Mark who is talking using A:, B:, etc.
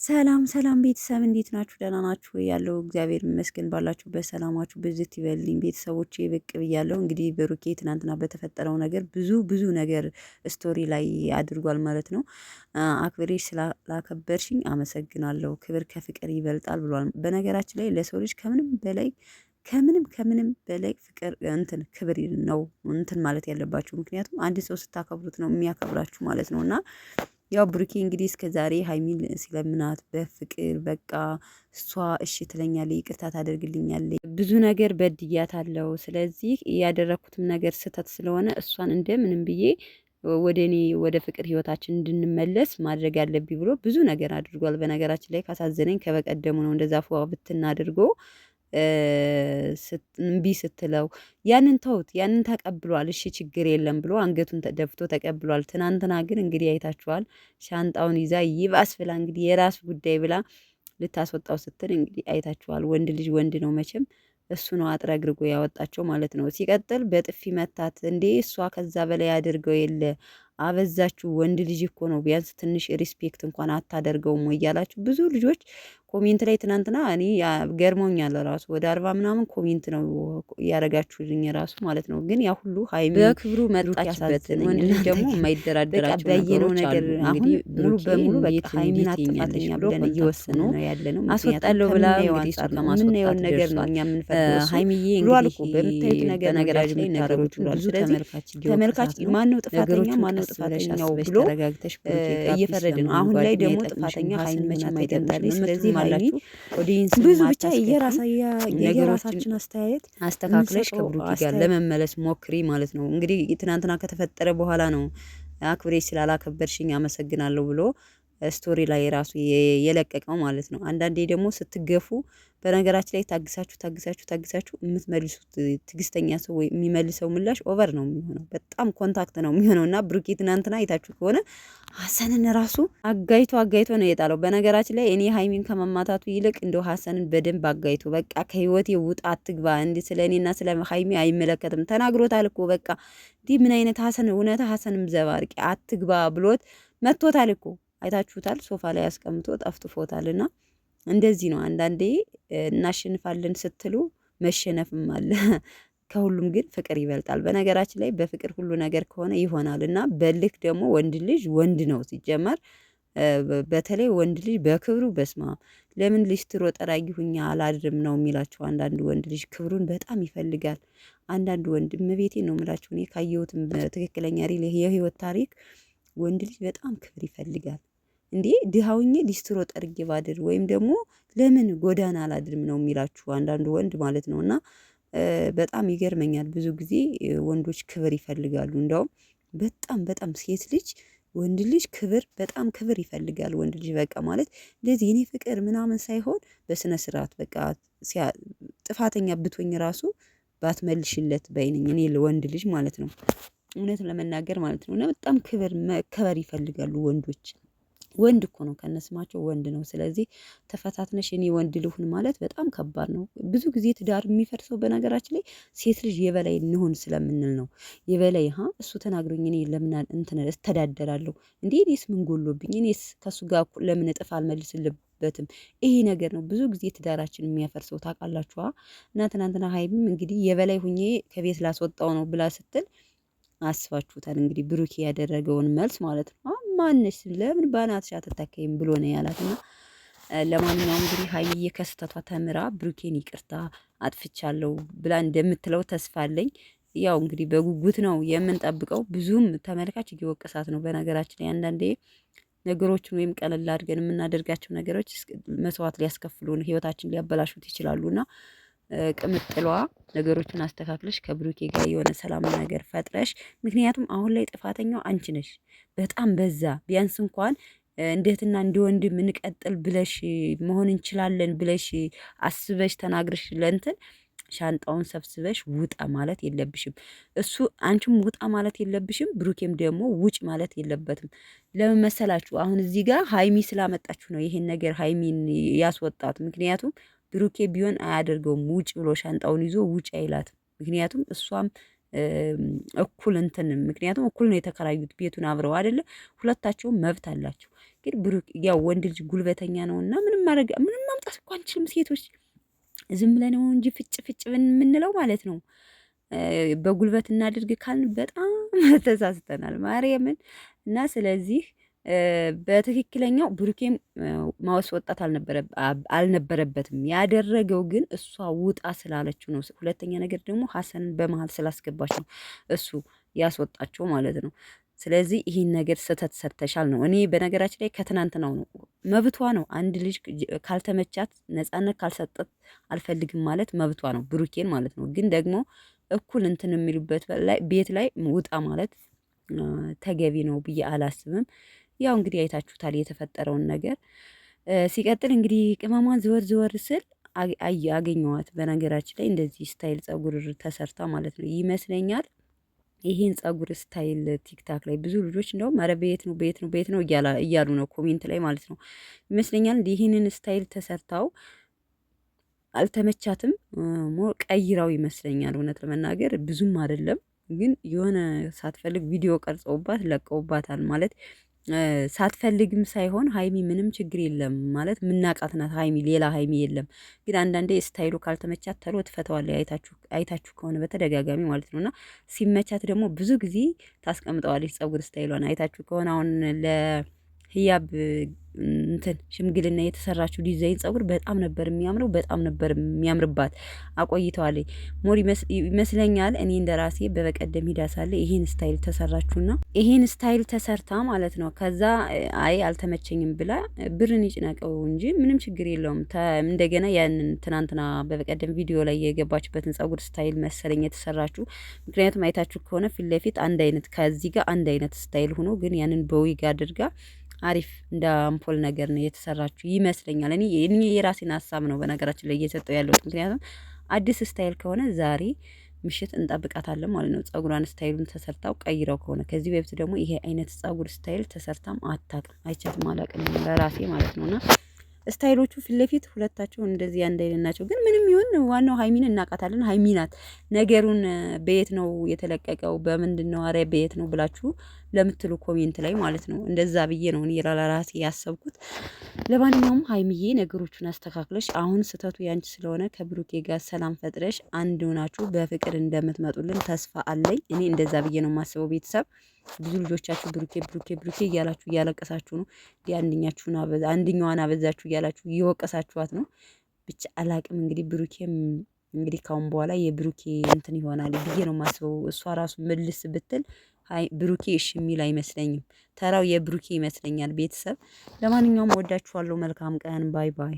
A: ሰላም ሰላም ቤተሰብ እንዴት ናችሁ? ደህና ናችሁ ወይ? ያለው እግዚአብሔር ይመስገን። ባላችሁበት ሰላማችሁ ብዝት ይበልኝ። ቤተሰቦቼ ብቅ ብያለሁ። እንግዲህ ብሩኬ ትናንትና በተፈጠረው ነገር ብዙ ነገር ስቶሪ ላይ አድርጓል ማለት ነው። አክብሬሽ ስላከበርሽኝ አመሰግናለሁ። ክብር ከፍቅር ይበልጣል ብሏል። በነገራችን ላይ ለሰው ልጅ ከምንም በላይ ፍቅር ክብር ነው ማለት ያለባችሁ። ምክንያቱም አንድ ሰው ስታከብሩት ነው የሚያከብራችሁ ማለት ነው። እና ያው ብሩኬ እንግዲህ እስከ ዛሬ ሀይሚን ሲለምናት በፍቅር በቃ እሷ እሺ ትለኛለች፣ ይቅርታ ታደርግልኛለች፣ ብዙ ነገር በድያታለሁ። ስለዚህ ያደረኩትም ነገር ስህተት ስለሆነ እሷን እንደምንም ብዬ ወደ ፍቅር ህይወታችን እንድንመለስ ማድረግ ያለብኝ ብሎ ብዙ ነገር አድርጓል። በነገራችን ላይ ካሳዘነኝ ከበቀደሙ ነው እንደዛ ፏ ብትን አድርጎ እምቢ ስትለው ያንን ተውት፣ ያንን ተቀብሏል። እሺ ችግር የለም ብሎ አንገቱን ደፍቶ ተቀብሏል። ትናንትና ግን እንግዲህ አይታችኋል። ሻንጣውን ይዛ ይባስ ብላ እንግዲህ የራስ ጉዳይ ብላ ልታስወጣው ስትል እንግዲህ አይታችኋል። ወንድ ልጅ ወንድ ነው መቼም እሱ ነው አጥረግርጎ ያወጣቸው ማለት ነው። ሲቀጥል በጥፊ መታት እንዴ! እሷ ከዛ በላይ አድርገው የለ አበዛችሁ። ወንድ ልጅ እኮ ነው፣ ቢያንስ ትንሽ ሪስፔክት እንኳን አታደርገውም ወይ እያላችሁ ብዙ ልጆች ኮሜንት ላይ ትናንትና እኔ ገርሞኛል። ራሱ ወደ 40 ምናምን ኮሜንት ነው ያረጋችሁልኝ ራሱ ማለት ነው። ግን ያ ሁሉ ሀይሚ በክብሩ መጣችበት። ወንድ ልጅ ደግሞ የማይደራደራቸው ባየነው ነገር አሁን ሙሉ በሙሉ በቃ ሀይሚን አጥፋተኛ ብለን እየወሰነ ነው ያለነው። አስወጣለሁ ብላ እንግዲህ እሱ ከማስወጣት ነገር ነው እኛ የምንፈልገው። ሀይሚዬ እንግዲህ በምታዩት ነገራችን ላይ ነገሮች ሁሉ ብዙ ተመልካች ማን ነው ጥፋተኛ ማን ነው ጥፋተኛው ብሎ እየፈረደ ነው። አሁን ላይ ደግሞ ጥፋተኛ ሀይሚ መቼም አይደለም። ስለዚህ አላችሁ ኦዲየንስ ብዙ ብቻ የራሳችን አስተያየት አስተካክለሽ ከብሩኪ ጋር ለመመለስ ሞክሪ ማለት ነው። እንግዲህ ትናንትና ከተፈጠረ በኋላ ነው አክብሬሽ ስላላከበርሽኝ አመሰግናለሁ ብሎ ስቶሪ ላይ ራሱ የለቀቀው ማለት ነው። አንዳንዴ ደግሞ ስትገፉ በነገራችን ላይ ታግሳችሁ የምትመልሱት ትግስተኛ ሰው ወይ የሚመልሰው ምላሽ ኦቨር ነው የሚሆነው፣ በጣም ኮንታክት ነው የሚሆነው። እና ብሩኬ ትናንትና አይታችሁ ከሆነ ሀሰንን ራሱ አጋይቶ ነው የጣለው። በነገራችን ላይ እኔ ሀይሚን ከመማታቱ ይልቅ እንደው ሀሰንን በደንብ አጋይቶ በቃ ከህይወቴ ውጣ አትግባ፣ እንዲህ ስለ እኔና ስለ ሀይሚ አይመለከትም ተናግሮታል እኮ በቃ እንዲህ ምን አይነት ሀሰን እውነት ሀሰንም ዘባርቂ አትግባ ብሎት መጥቶታል እኮ አይታችሁታል። ሶፋ ላይ አስቀምጦ ጠፍጥፎታልና እንደዚህ ነው አንዳንዴ እናሸንፋለን ስትሉ መሸነፍም አለ። ከሁሉም ግን ፍቅር ይበልጣል። በነገራችን ላይ በፍቅር ሁሉ ነገር ከሆነ ይሆናል እና በልክ ደግሞ ወንድ ልጅ ወንድ ነው ሲጀመር። በተለይ ወንድ ልጅ በክብሩ በስማ ለምን ሊስትሮ ጠራጊ ሁኛ አላድርም ነው የሚላቸው። አንዳንድ ወንድ ልጅ ክብሩን በጣም ይፈልጋል። አንዳንድ ወንድ እመቤቴን ነው የምላችሁ እኔ ካየሁትም ትክክለኛ ሪል የህይወት ታሪክ ወንድ ልጅ በጣም ክብር ይፈልጋል። እንዴ ድሃውኜ ሊስትሮ ጠርጌ ባድር ወይም ደግሞ ለምን ጎዳና አላድርም ነው የሚላችሁ አንዳንዱ ወንድ ማለት ነው። እና በጣም ይገርመኛል። ብዙ ጊዜ ወንዶች ክብር ይፈልጋሉ። እንደውም በጣም ሴት ልጅ ወንድ ልጅ በጣም ክብር ይፈልጋል። ወንድ ልጅ በቃ ማለት እንደዚህ እኔ ፍቅር ምናምን ሳይሆን በስነ ስርዓት በቃ ጥፋተኛ ብትሆኝ ራሱ ባትመልሽለት በይነኝ እኔ ለወንድ ልጅ ማለት ነው። እውነት ለመናገር ማለት ነው። እና በጣም መከበር ይፈልጋሉ ወንዶች። ወንድ እኮ ነው ከነስማቸው ወንድ ነው። ስለዚህ ተፈታትነሽ እኔ ወንድ ልሁን ማለት በጣም ከባድ ነው። ብዙ ጊዜ ትዳር የሚፈርሰው በነገራችን ላይ ሴት ልጅ የበላይ እንሆን ስለምንል ነው። የበላይ እሱ ተናግሮኝ እኔ ለምን እስተዳደራለሁ እንዴ? እኔስ ምን ጎሎብኝ? እኔስ ከሱ ጋር ለምን እጥፍ አልመልስልበትም? ይሄ ነገር ነው ብዙ ጊዜ ትዳራችን የሚያፈርሰው ታውቃላችኋ። እና ትናንትና ሀይሚም እንግዲህ የበላይ ሁኜ ከቤት ላስወጣው ነው ብላ ስትል አስባችሁታል እንግዲህ ብሩኬ ያደረገውን መልስ ማለት ነው። ማንሽ ለምን ባናትሽ አትታከይም ብሎ ነው ያላትና ለማንኛውም እንግዲህ ሀይሚዬ ከስተቷ ተምራ ብሩኬን ይቅርታ አጥፍቻለሁ ብላ እንደምትለው ተስፋ አለኝ። ያው እንግዲህ በጉጉት ነው የምንጠብቀው። ብዙም ተመልካች እየወቀሳት ነው። በነገራችን ላይ አንዳንዴ ነገሮችን ወይም ቀለል አድርገን የምናደርጋቸው ነገሮች መስዋዕት ሊያስከፍሉን ህይወታችን ሊያበላሹት ይችላሉና ቅምጥሏ ነገሮችን አስተካክለሽ ከብሩኬ ጋር የሆነ ሰላም ነገር ፈጥረሽ፣ ምክንያቱም አሁን ላይ ጥፋተኛው አንቺ ነሽ። በጣም በዛ። ቢያንስ እንኳን እንዴትና እንደ ወንድም እንቀጥል ብለሽ መሆን እንችላለን ብለሽ አስበሽ ተናግረሽ ለእንትን ሻንጣውን ሰብስበሽ ውጣ ማለት የለብሽም። አንቺም ውጣ ማለት የለብሽም። ብሩኬም ደግሞ ውጭ ማለት የለበትም። ለምን መሰላችሁ? አሁን እዚህ ጋር ሀይሚ ስላመጣችሁ ነው ይሄን ነገር ሀይሚን ያስወጣት። ምክንያቱም ብሩኬ ቢሆን አያደርገውም። ውጭ ብሎ ሻንጣውን ይዞ ውጭ አይላትም። ምክንያቱም እሷም ምክንያቱም እኩል ነው የተከራዩት ቤቱን አብረው አይደለ? ሁለታቸውም መብት አላቸው። ግን ብሩክ ያው ወንድ ልጅ ጉልበተኛ ነውና ምንም ማምጣት እኮ አንችልም ሴቶች ዝም ብለን ነው እንጂ ፍጭ ፍጭ የምንለው ማለት ነው። በጉልበት እናድርግ ካልን በጣም ተሳስተናል ማርያምን። እና ስለዚህ በትክክለኛው ብሩኬም ማስወጣት አልነበረበትም። ያደረገው ግን እሷ ውጣ ስላለችው ነው። ሁለተኛ ነገር ደግሞ ሀሰንን በመሀል ስላስገባች ነው እሱ ያስወጣቸው ማለት ነው። ስለዚህ ይህን ነገር ስህተት ሰርተሻል ነው። እኔ በነገራችን ላይ ከትናንትናው ነው መብቷ ነው። አንድ ልጅ ካልተመቻት ነፃነት ካልሰጠት አልፈልግም ማለት መብቷ ነው፣ ብሩኬን ማለት ነው። ግን ደግሞ እኩል እንትን የሚሉበት ቤት ላይ ውጣ ማለት ተገቢ ነው ብዬ አላስብም። ያው እንግዲህ አይታችሁታል የተፈጠረውን ነገር። ሲቀጥል እንግዲህ ቅመሟን ዘወር ዘወር ስል አገኘዋት። በነገራችን ላይ እንደዚህ ስታይል ጸጉር ተሰርታ ማለት ነው ይመስለኛል። ይሄን ጸጉር ስታይል ቲክታክ ላይ ብዙ ልጆች እንደውም ኧረ ቤት ነው ቤት ነው ቤት ነው እያሉ ነው ኮሜንት ላይ ማለት ነው ይመስለኛል። ይህንን ስታይል ተሰርታው አልተመቻትም፣ ቀይራው ይመስለኛል። እውነት ለመናገር ብዙም አይደለም ግን የሆነ ሳትፈልግ ቪዲዮ ቀርጸውባት ለቀውባታል ማለት ሳትፈልግም ሳይሆን ሀይሚ ምንም ችግር የለም ማለት ምናቃት ናት ሀይሚ፣ ሌላ ሀይሚ የለም። ግን አንዳንዴ ስታይሉ ካልተመቻት ተሎ ትፈተዋለች። አይታችሁ ከሆነ በተደጋጋሚ ማለት ነው። እና ሲመቻት ደግሞ ብዙ ጊዜ ታስቀምጠዋለች ጸጉር ስታይሏን። አይታችሁ ከሆነ አሁን ለህያብ እንትን ሽምግልና የተሰራችው ዲዛይን ጸጉር በጣም ነበር የሚያምረው፣ በጣም ነበር የሚያምርባት። አቆይተዋለች ሞር ይመስለኛል። እኔ እንደ ራሴ በበቀደም ሂዳ ሳለ ይሄን ስታይል ተሰራችሁና ይሄን ስታይል ተሰርታ ማለት ነው። ከዛ አይ አልተመቸኝም ብላ ብርን ይጭነቀው እንጂ ምንም ችግር የለውም። እንደገና ያንን ትናንትና በበቀደም ቪዲዮ ላይ የገባችበትን ጸጉር ስታይል መሰለኝ የተሰራችሁ። ምክንያቱም አይታችሁ ከሆነ ፊት ለፊት አንድ አይነት ከዚህ ጋር አንድ አይነት ስታይል ሆኖ ግን ያንን በዊግ አድርጋ አሪፍ እንደ አምፖል ነገር ነው የተሰራችው ይመስለኛል። እኔ የራሴን ሀሳብ ነው በነገራችን ላይ እየሰጠው ያለሁት። ምክንያቱም አዲስ ስታይል ከሆነ ዛሬ ምሽት እንጠብቃታለን ማለት ነው። ጸጉሯን ስታይሉን ተሰርታው ቀይረው ከሆነ ከዚህ በፊት ደግሞ ይሄ አይነት ጸጉር ስታይል ተሰርታም አታውቅም፣ አይቻትም አላውቅም ለራሴ ማለት ነውና ስታይሎቹ ፊት ለፊት ሁለታቸው እንደዚህ አንድ አይነት ናቸው። ግን ምንም ይሁን ዋናው ሀይሚን እናውቃታለን። ሀይሚ ናት ነገሩን በየት ነው የተለቀቀው በምንድን ነው አረ በየት ነው ብላችሁ ለምትሉ ኮሜንት ላይ ማለት ነው። እንደዛ ብዬ ነው እኔ ለራሴ ያሰብኩት። ለማንኛውም ሀይሚዬ ነገሮቹን አስተካክለሽ አሁን ስህተቱ ያንቺ ስለሆነ ከብሩኬ ጋር ሰላም ፈጥረሽ አንድ ሆናችሁ በፍቅር እንደምትመጡልን ተስፋ አለኝ። እኔ እንደዛ ብዬ ነው የማስበው። ቤተሰብ ብዙ ልጆቻችሁ ብሩኬ ብሩኬ ብሩኬ እያላችሁ እያለቀሳችሁ ነው። አንደኛዋን አበዛችሁ እያላችሁ እየወቀሳችኋት ነው። ብቻ አላቅም እንግዲህ ብሩኬም እንግዲህ ካሁን በኋላ የብሩኬ እንትን ይሆናል ብዬ ነው የማስበው። እሷ ራሱ መልስ ብትል ብሩኬ እሺ የሚል አይመስለኝም። ተራው የብሩኬ ይመስለኛል። ቤተሰብ ለማንኛውም ወዳችኋለሁ። መልካም ቀን። ባይ ባይ